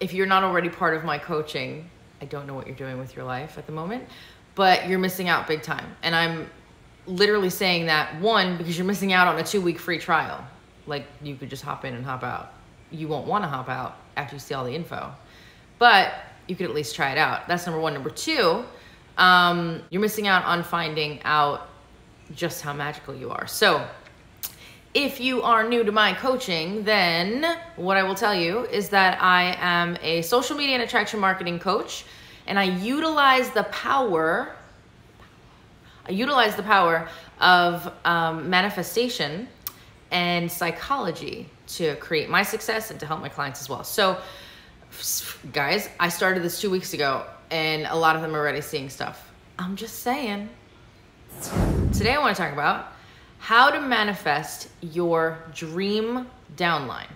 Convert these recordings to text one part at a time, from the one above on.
if you're not already part of my coaching, I don't know what you're doing with your life at the moment, but you're missing out big time. And I'm literally saying that, one, because you're missing out on a 2-week free trial. Like, you could just hop in and hop out. You won't want to hop out after you see all the info, but you could at least try it out. That's number one. Number two, you're missing out on finding out just how magical you are. So if you are new to my coaching, then what I will tell you is that I am a social media and attraction marketing coach, and I utilize the power of manifestation and psychology to create my success and to help my clients as well. So guys, I started this 2 weeks ago, and a lot of them are already seeing stuff. I'm just saying. Today I want to talk about how to manifest your dream downline.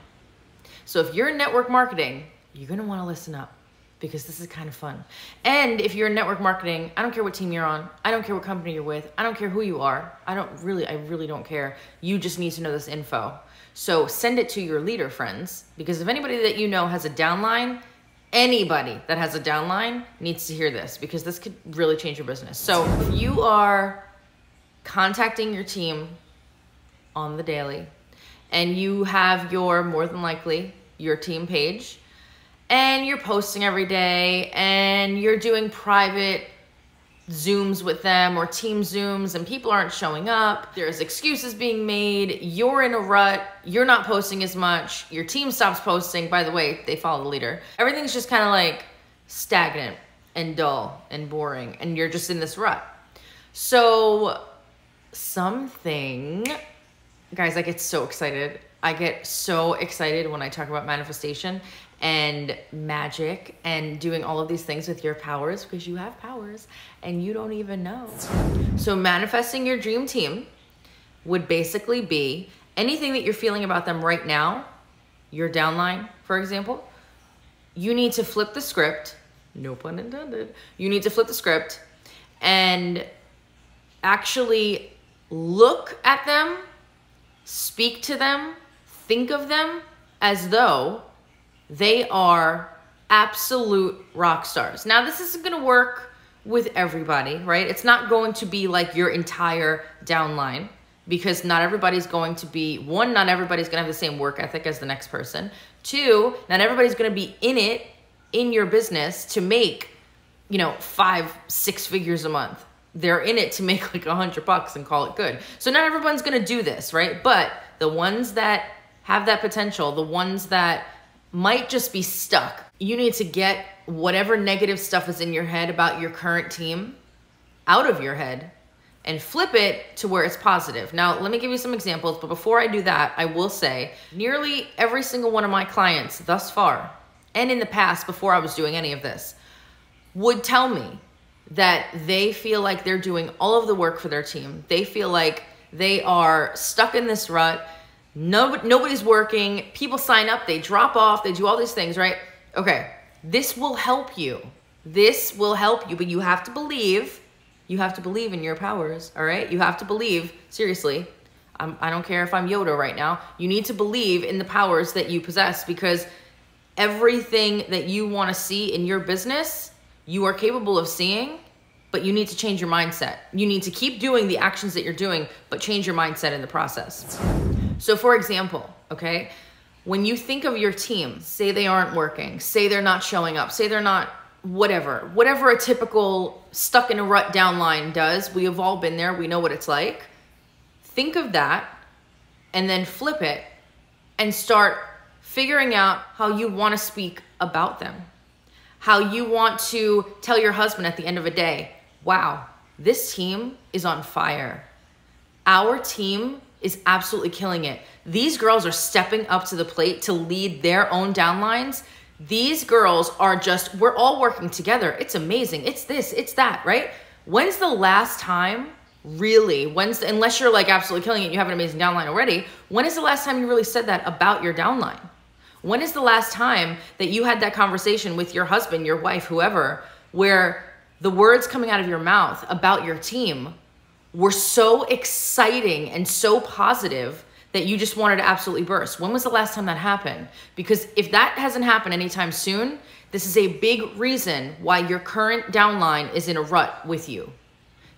So if you're in network marketing, you're going to want to listen up, because this is kind of fun. And if you're in network marketing, I don't care what team you're on. I don't care what company you're with. I don't care who you are. I really don't care. You just need to know this info. So send it to your leader friends, because if anybody that you know has a downline, anybody that has a downline needs to hear this, because this could really change your business. So if you are contacting your team on the daily, and you have more than likely your team page, and you're posting every day, and you're doing private Zooms with them or team Zooms, and people aren't showing up, there's excuses being made, you're in a rut, you're not posting as much, your team stops posting, by the way, they follow the leader, everything's just kind of like stagnant and dull and boring, and you're just in this rut. So guys, I get so excited. I get so excited when I talk about manifestation and magic and doing all of these things with your powers, because you have powers and you don't even know. So manifesting your dream team would basically be anything that you're feeling about them right now, your downline, for example. You need to flip the script, no pun intended. You need to flip the script and actually look at them, speak to them, think of them as though they are absolute rock stars. Now, this isn't going to work with everybody, right? It's not going to be like your entire downline, because not everybody's going to be, one, not everybody's going to have the same work ethic as the next person. Two, not everybody's going to be in your business to make, 5-6 figures a month. They're in it to make like $100 and call it good. So not everyone's going to do this, right? But the ones that have that potential, the ones that might just be stuck, you need to get whatever negative stuff is in your head about your current team out of your head and flip it to where it's positive. Now, let me give you some examples, but before I do that, I will say nearly every single one of my clients thus far, and in the past before I was doing any of this, would tell me that they feel like they're doing all of the work for their team. They feel like they are stuck in this rut. Nobody's working. People sign up, they drop off, they do all these things, right? Okay, this will help you. This will help you, but you have to believe. You have to believe in your powers, all right? You have to believe, seriously. I don't care if I'm Yoda right now. You need to believe in the powers that you possess, because everything that you want to see in your business, you are capable of seeing, but you need to change your mindset. You need to keep doing the actions that you're doing, but change your mindset in the process. So for example, okay, when you think of your team, say they aren't working, say they're not showing up, say they're not whatever a typical stuck in a rut downline does, we have all been there, we know what it's like. Think of that and then flip it and start figuring out how you want to speak about them. How you want to tell your husband at the end of a day, wow, this team is on fire. Our team is absolutely killing it. These girls are stepping up to the plate to lead their own downlines. These girls are just, we're all working together. It's amazing. It's this, it's that, right? When's the last time, really, unless you're like absolutely killing it, you have an amazing downline already, when is the last time you really said that about your downline? When is the last time that you had that conversation with your husband, your wife, whoever, where the words coming out of your mouth about your team were so exciting and so positive that you just wanted to absolutely burst? When was the last time that happened? Because if that hasn't happened anytime soon, this is a big reason why your current downline is in a rut with you.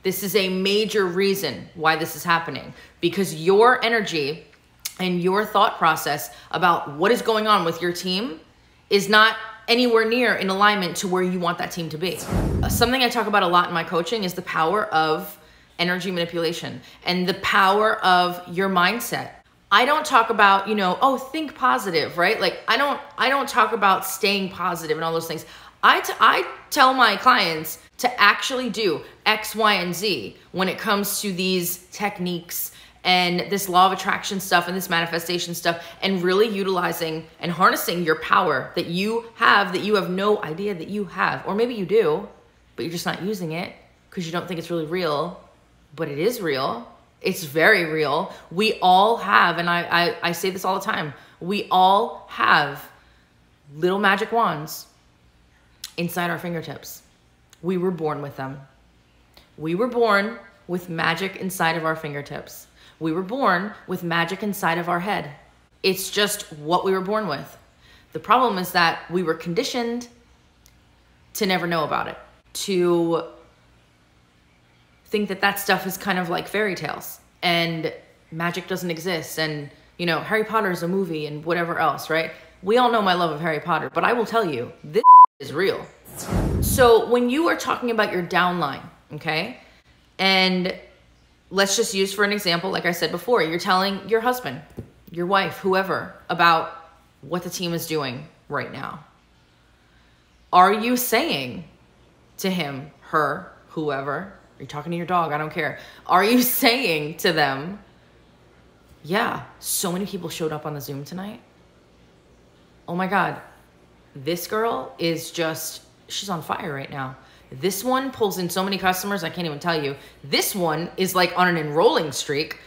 This is a major reason why this is happening, because your energy and your thought process about what is going on with your team is not anywhere near in alignment to where you want that team to be. Something I talk about a lot in my coaching is the power of energy manipulation and the power of your mindset. I don't talk about, oh, think positive, right? Like I don't talk about staying positive and all those things. I tell my clients to actually do X, Y, and Z when it comes to these techniques and this law of attraction stuff and this manifestation stuff, and really utilizing and harnessing your power that you have no idea that you have. Or maybe you do, but you're just not using it because you don't think it's really real, but it is real. It's very real. We all have, and I say this all the time, we all have little magic wands inside our fingertips. We were born with them. We were born with magic inside of our fingertips. We were born with magic inside of our head. It's just what we were born with. The problem is that we were conditioned to never know about it, to think that that stuff is kind of like fairy tales and magic doesn't exist. And, Harry Potter is a movie and whatever else, right? We all know my love of Harry Potter, but I will tell you, this is real. So when you are talking about your downline, okay, and let's just use for an example, like I said before, you're telling your husband, your wife, whoever, about what the team is doing right now. Are you saying to him, her, whoever, are you talking to your dog? I don't care. Are you saying to them, yeah, so many people showed up on the Zoom tonight. Oh my God, this girl is she's on fire right now. This one pulls in so many customers, I can't even tell you. This one is like on an enrolling streak.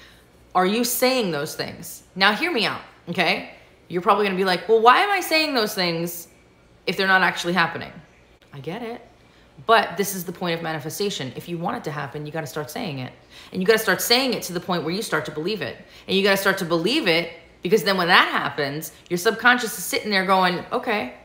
Are you saying those things? Now hear me out, okay? You're probably gonna be like, well, why am I saying those things if they're not actually happening? I get it. But this is the point of manifestation. If you want it to happen, you gotta start saying it. And you gotta start saying it to the point where you start to believe it. And you gotta start to believe it, because then when that happens, your subconscious is sitting there going, okay,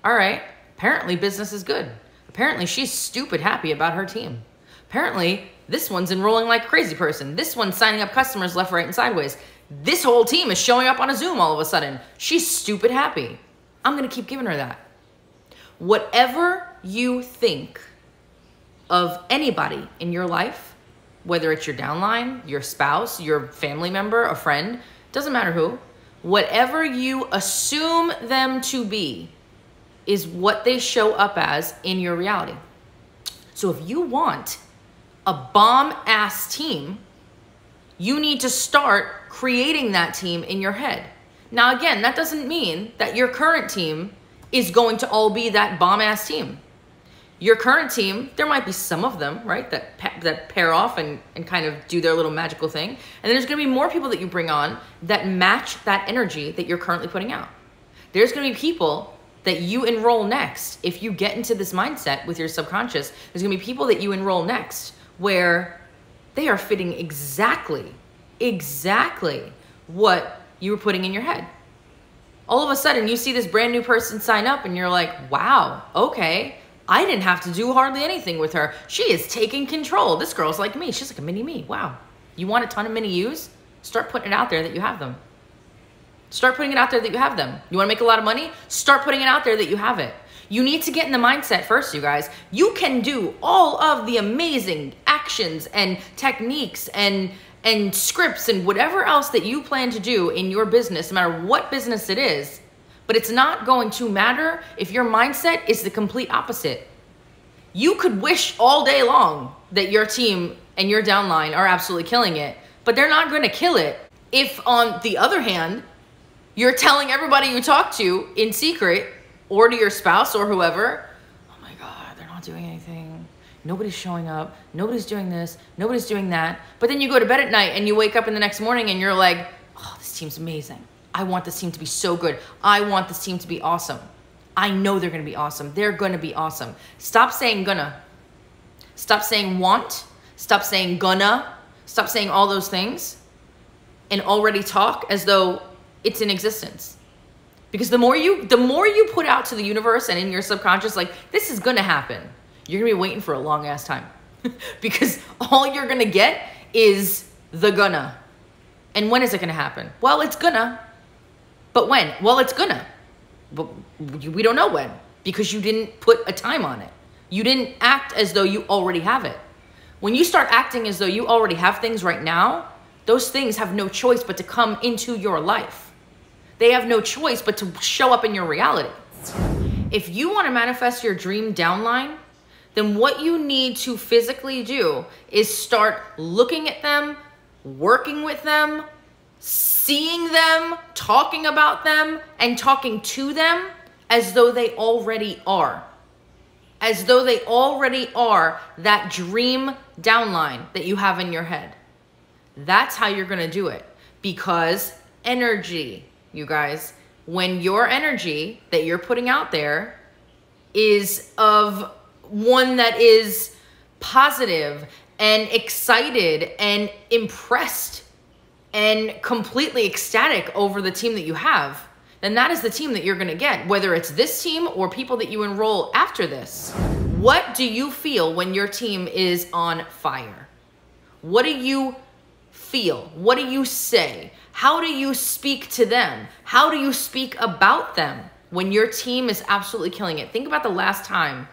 all right, apparently business is good. Apparently she's stupid happy about her team. Apparently this one's enrolling like a crazy person. This one's signing up customers left, right, and sideways. This whole team is showing up on a Zoom all of a sudden. She's stupid happy. I'm gonna keep giving her that. Whatever you think of anybody in your life, whether it's your downline, your spouse, your family member, a friend, doesn't matter who, whatever you assume them to be is what they show up as in your reality. So if you want a bomb-ass team, you need to start creating that team in your head. Now again, that doesn't mean that your current team is going to all be that bomb-ass team. Your current team, there might be some of them, right, that pair off and kind of do their little magical thing. And then there's gonna be more people that you bring on that match that energy that you're currently putting out. There's gonna be people that you enroll next. If you get into this mindset with your subconscious, there's gonna be people that you enroll next where they are fitting exactly what you were putting in your head. All of a sudden you see this brand new person sign up and you're like, wow, okay, I didn't have to do hardly anything with her. She is taking control. This girl's like me. She's like a mini me. Wow. You want a ton of mini yous? Start putting it out there that you have them. Start putting it out there that you have them. You want to make a lot of money? Start putting it out there that you have it. You need to get in the mindset first, you guys. You can do all of the amazing actions and techniques and scripts and whatever else that you plan to do in your business, no matter what business it is, but it's not going to matter if your mindset is the complete opposite. You could wish all day long that your team and your downline are absolutely killing it, but they're not going to kill it if, on the other hand, you're telling everybody you talk to in secret or to your spouse or whoever, oh my God, they're not doing anything. Nobody's showing up. Nobody's doing this. Nobody's doing that. But then you go to bed at night and you wake up in the next morning and you're like, oh, this team's amazing. I want this team to be so good. I want this team to be awesome. I know they're going to be awesome. They're going to be awesome. Stop saying gonna. Stop saying want. Stop saying gonna. Stop saying all those things. and already talk as though it's in existence. Because the more you put out to the universe and in your subconscious, like, this is gonna happen, you're gonna be waiting for a long ass time. Because all you're gonna get is the gonna. And when is it gonna happen? Well, it's gonna. But when? Well, it's gonna. But we don't know when, because you didn't put a time on it. You didn't act as though you already have it. When you start acting as though you already have things right now, those things have no choice but to come into your life. They have no choice but to show up in your reality. If you want to manifest your dream downline, then what you need to physically do is start looking at them, working with them, seeing them, talking about them, and talking to them as though they already are. As though they already are that dream downline that you have in your head. That's how you're going to do it. Because energy, you guys, when your energy that you're putting out there is of one that is positive and excited and impressed and completely ecstatic over the team that you have, then that is the team that you're going to get, whether it's this team or people that you enroll after this. What do you feel when your team is on fire? What do you feel? What do you say? How do you speak to them? How do you speak about them when your team is absolutely killing it? Think about the last time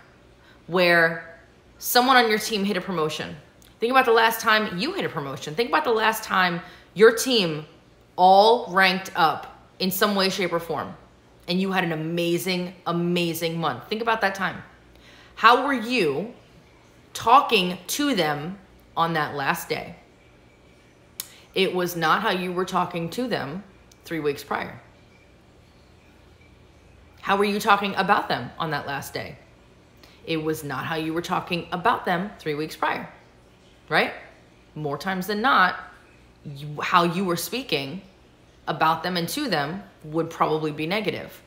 where someone on your team hit a promotion. Think about the last time you hit a promotion. Think about the last time your team all ranked up in some way, shape, or form, and you had an amazing, amazing month. Think about that time. How were you talking to them on that last day? It was not how you were talking to them 3 weeks prior. How were you talking about them on that last day? It was not how you were talking about them 3 weeks prior, right? More times than not, how you were speaking about them and to them would probably be negative,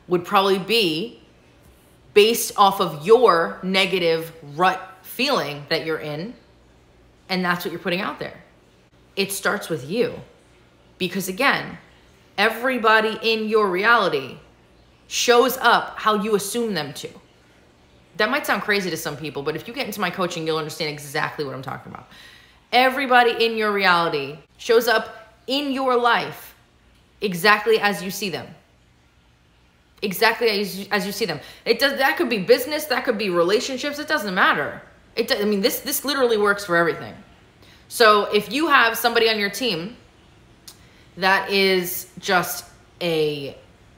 would probably be based off of your negative rut feeling that you're in, and that's what you're putting out there. It starts with you, because again, everybody in your reality shows up how you assume them to. That might sound crazy to some people, but if you get into my coaching, you'll understand exactly what I'm talking about. Everybody in your reality shows up in your life exactly as you see them. Exactly as you see them. That could be business, that could be relationships, it doesn't matter. I mean, this literally works for everything. So if you have somebody on your team that is just an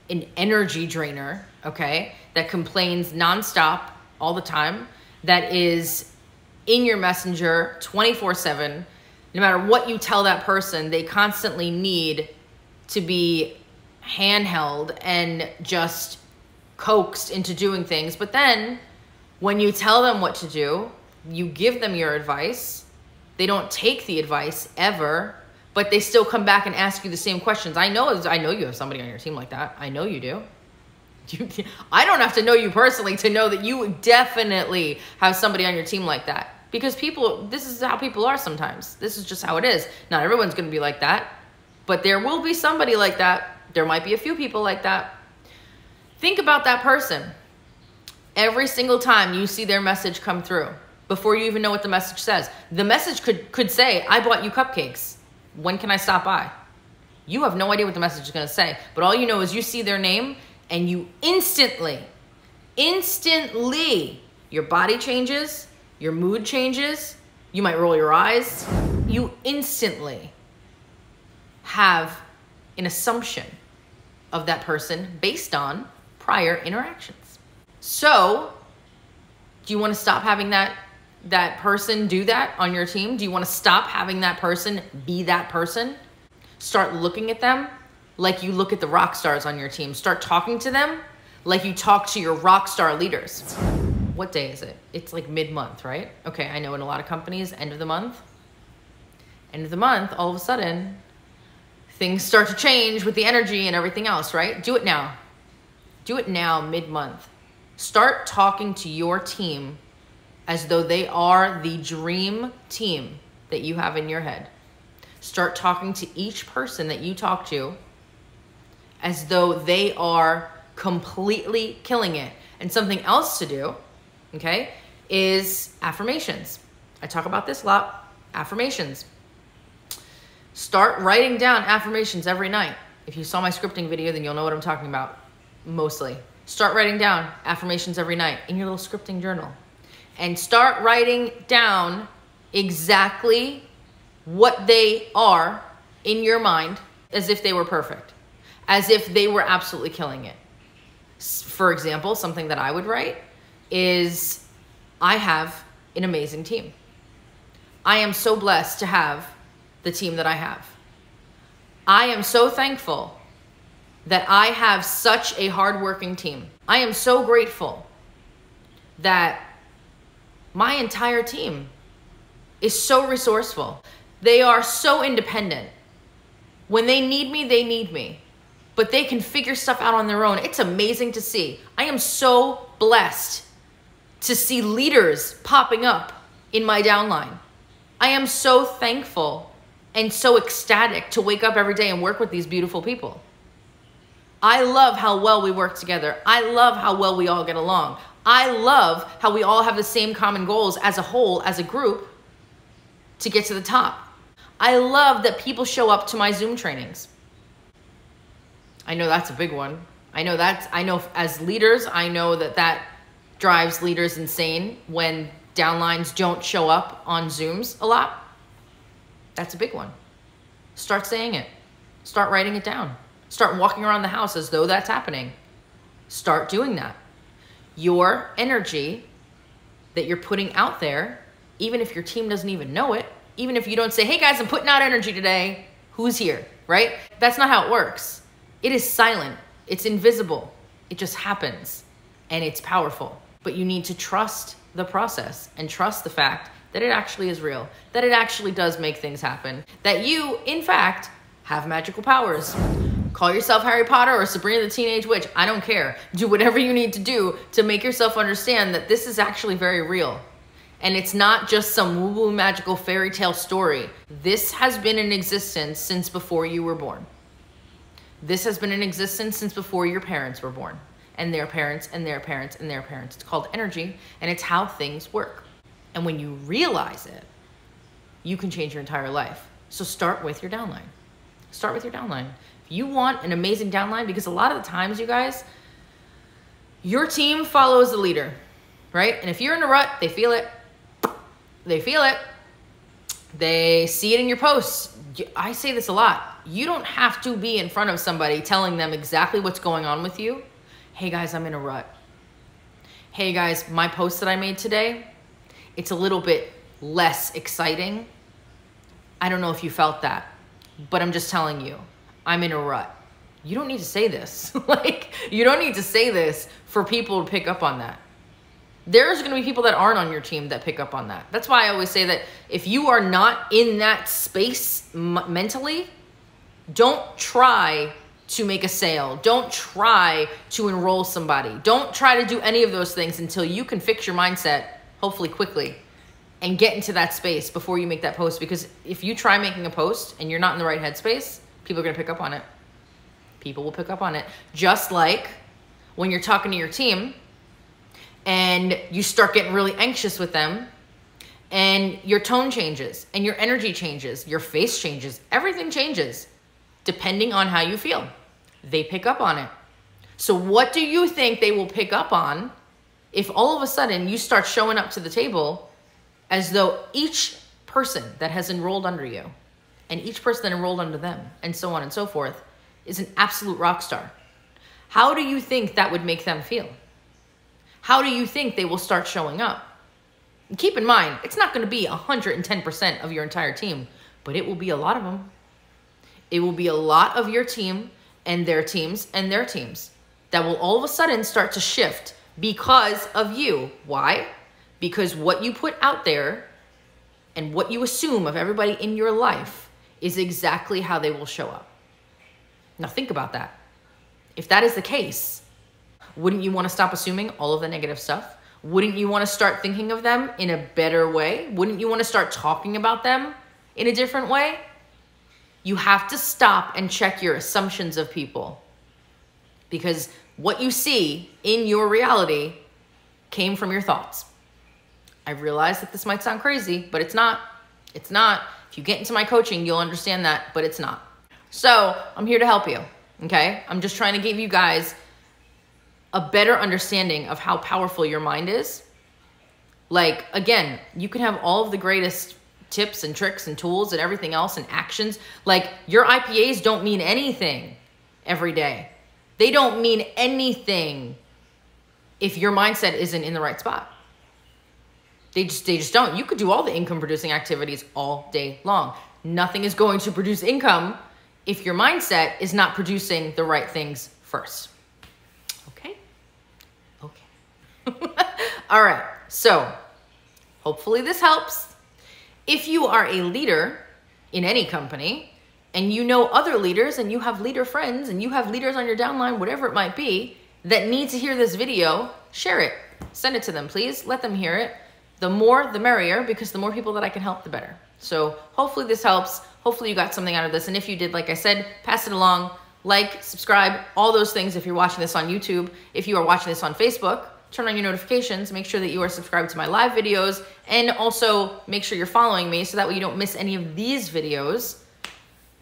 energy drainer, okay, that complains nonstop all the time, that is in your messenger 24/7, no matter what you tell that person, they constantly need to be handheld and just coaxed into doing things. But then when you tell them what to do, you give them your advice, they don't take the advice ever, but they still come back and ask you the same questions. I know you have somebody on your team like that. I know you do. I don't have to know you personally to know that you definitely have somebody on your team like that. Because this is how people are sometimes. This is just how it is. Not everyone's going to be like that, but there will be somebody like that. There might be a few people like that. Think about that person. Every single time you see their message come through, before you even know what the message says, the message could say, I bought you cupcakes. When can I stop by? You have no idea what the message is going to say, but all you know is you see their name and you instantly, your body changes, your mood changes, you might roll your eyes. You instantly have an assumption of that person based on prior interactions. So, do you want to stop having that person do that on your team? Do you want to stop having that person be that person? Start looking at them like you look at the rock stars on your team. Start talking to them like you talk to your rock star leaders. What day is it? It's like mid-month, right? Okay, I know in a lot of companies, end of the month, all of a sudden, things start to change with the energy and everything else, right? Do it now. Do it now, mid-month. Start talking to your team as though they are the dream team that you have in your head. Start talking to each person that you talk to as though they are completely killing it. And something else to do, okay, is affirmations. I talk about this a lot. Affirmations. Start writing down affirmations every night. If you saw my scripting video, then you'll know what I'm talking about, mostly. Start writing down affirmations every night in your little scripting journal. And start writing down exactly what they are in your mind as if they were perfect, as if they were absolutely killing it. For example, something that I would write is, I have an amazing team. I am so blessed to have the team that I have. I am so thankful that I have such a hardworking team. I am so grateful that my entire team is so resourceful. They are so independent. When they need me, they need me. But they can figure stuff out on their own. It's amazing to see. I am so blessed to see leaders popping up in my downline. I am so thankful and so ecstatic to wake up every day and work with these beautiful people. I love how well we work together. I love how well we all get along. I love how we all have the same common goals as a whole, as a group, to get to the top. I love that people show up to my Zoom trainings. I know that's a big one. I know as leaders, I know that drives leaders insane when downlines don't show up on Zooms a lot. That's a big one. Start saying it. Start writing it down. Start walking around the house as though that's happening. Start doing that. Your energy that you're putting out there, even if your team doesn't even know it, even if you don't say, hey guys, I'm putting out energy today, who's here, right? That's not how it works. It is silent. It's invisible. It just happens and it's powerful. But you need to trust the process and trust the fact that it actually is real, that it actually does make things happen, that you, in fact, have magical powers. Call yourself Harry Potter or Sabrina the Teenage Witch. I don't care. Do whatever you need to do to make yourself understand that this is actually very real. And it's not just some woo-woo magical fairy tale story. This has been in existence since before you were born. This has been in existence since before your parents were born, and their parents and their parents and their parents. It's called energy, and it's how things work. And when you realize it, you can change your entire life. So start with your downline. Start with your downline. If you want an amazing downline, because a lot of the times, you guys, your team follows the leader, right? And if you're in a rut, they feel it. They feel it. They see it in your posts. I say this a lot. You don't have to be in front of somebody telling them exactly what's going on with you. Hey guys, I'm in a rut. Hey guys, my post that I made today, it's a little bit less exciting. I don't know if you felt that, but I'm just telling you, I'm in a rut. You don't need to say this. You don't need to say this for people to pick up on that. There's going to be people that aren't on your team that pick up on that. That's why I always say that if you are not in that space mentally, don't try to make a sale. Don't try to enroll somebody. Don't try to do any of those things until you can fix your mindset, hopefully quickly, and get into that space before you make that post. Because if you try making a post and you're not in the right headspace, people are going to pick up on it. People will pick up on it. Just like when you're talking to your team and you start getting really anxious with them and your tone changes and your energy changes, your face changes, everything changes depending on how you feel. They pick up on it. So what do you think they will pick up on if all of a sudden you start showing up to the table as though each person that has enrolled under you and each person that enrolled under them and so on and so forth is an absolute rock star? How do you think that would make them feel? How do you think they will start showing up? And keep in mind, it's not going to be 110% of your entire team, but it will be a lot of them. It will be a lot of your team and their teams and their teams that will all of a sudden start to shift because of you. Why? Because what you put out there and what you assume of everybody in your life is exactly how they will show up. Now think about that. If that is the case, wouldn't you want to stop assuming all of the negative stuff? Wouldn't you want to start thinking of them in a better way? Wouldn't you want to start talking about them in a different way? You have to stop and check your assumptions of people, because what you see in your reality came from your thoughts. I realize that this might sound crazy, but it's not. It's not. If you get into my coaching, you'll understand that, but it's not. So I'm here to help you, okay? I'm just trying to give you guys a better understanding of how powerful your mind is. Like, again, you can have all of the greatest tips and tricks and tools and everything else and actions. Like, your IPAs don't mean anything every day. They don't mean anything if your mindset isn't in the right spot. They just don't. You could do all the income producing activities all day long. Nothing is going to produce income if your mindset is not producing the right things first. Okay? Okay. All right. So hopefully this helps. If you are a leader in any company and you know other leaders and you have leader friends and you have leaders on your downline, whatever it might be, that need to hear this video, share it. Send it to them, please. Let them hear it. The more, the merrier, because the more people that I can help, the better. So hopefully this helps. Hopefully you got something out of this. And if you did, like I said, pass it along, like, subscribe, all those things if you're watching this on YouTube. If you are watching this on Facebook, turn on your notifications, make sure that you are subscribed to my live videos, and also make sure you're following me so that way you don't miss any of these videos,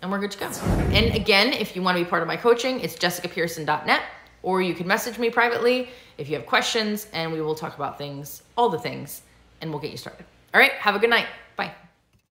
and we're good to go. And again, if you want to be part of my coaching, it's jessicapearson.net, or you can message me privately if you have questions, and we will talk about things, all the things, and we'll get you started. All right, have a good night.